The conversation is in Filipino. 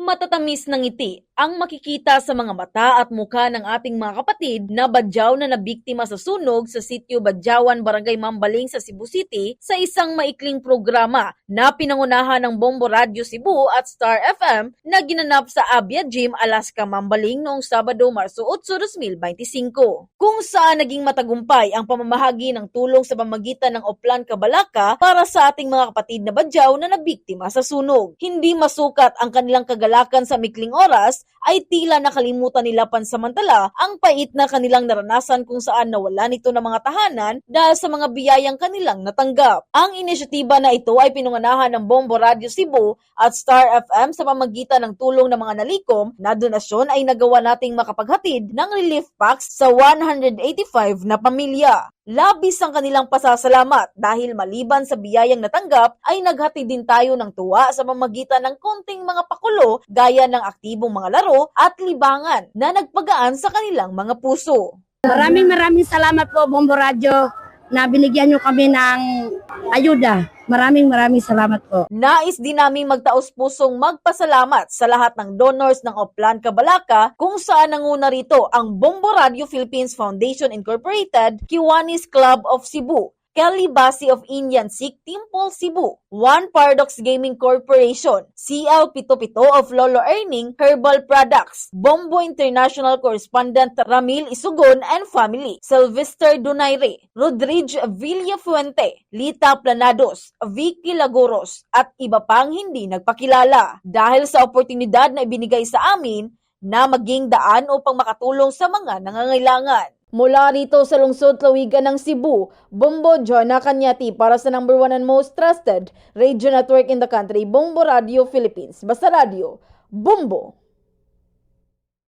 Matatamis ng ngiti ang makikita sa mga mata at mukha ng ating mga kapatid na badyaw na nabiktima sa sunog sa sitio Badyawan, Barangay Mambaling sa Cebu City sa isang maikling programa na pinangunahan ng Bombo Radio Cebu at Star FM na ginanap sa Abia Gym, Alaska, Mambaling noong Sabado, Marso 8, 2025. Kung saan naging matagumpay ang pamamahagi ng tulong sa pamamagitan ng Oplan Cabalaka para sa ating mga kapatid na badyaw na nabiktima sa sunog. Hindi masukat ang kanilang kagalakan sa mikling oras ay tila nakalimutan nila pansamantala ang pait na kanilang naranasan kung saan nawalan ito ng mga tahanan dahil sa mga biyayang kanilang natanggap. Ang inisyatiba na ito ay pinunganahan ng Bombo Radio Cebu at Star FM sa pamamagitan ng tulong ng mga nalikom na donasyon ay nagawa nating makapaghatid ng relief packs sa 185 na pamilya. Labis ang kanilang pasasalamat dahil maliban sa biyayang natanggap ay naghatid din tayo ng tuwa sa pamamagitan ng konting mga pakulo gaya ng aktibong mga laro at libangan na nagpagaan sa kanilang mga puso. Maraming salamat po Bombo Radio na binigyan nyo kami ng ayuda. Maraming salamat po. Nais din naming magtaos-pusong magpasalamat sa lahat ng donors ng Oplan Cabalaka kung saan nanguna rito ang Bombo Radio Philippines Foundation Incorporated, Kiwanis Club of Cebu, Kelly Basi of Indian Sikh Temple Cebu, One Paradox Gaming Corporation, CL Pito-Pito of Lolo Earning Herbal Products, Bombo International Correspondent Ramil Isugon and Family, Sylvester Donaire, Rodrigo Villafuente, Lita Planados, Vicky Lagoros, at iba pang hindi nagpakilala. Dahil sa oportunidad na ibinigay sa amin na maging daan upang makatulong sa mga nangangailangan. Mula rito sa lungsod Lawigan ng Cebu, Bombo Jonah Cañati para sa number 1 and most trusted radio network in the country, Bombo Radio Philippines. Basta Radio, Bombo!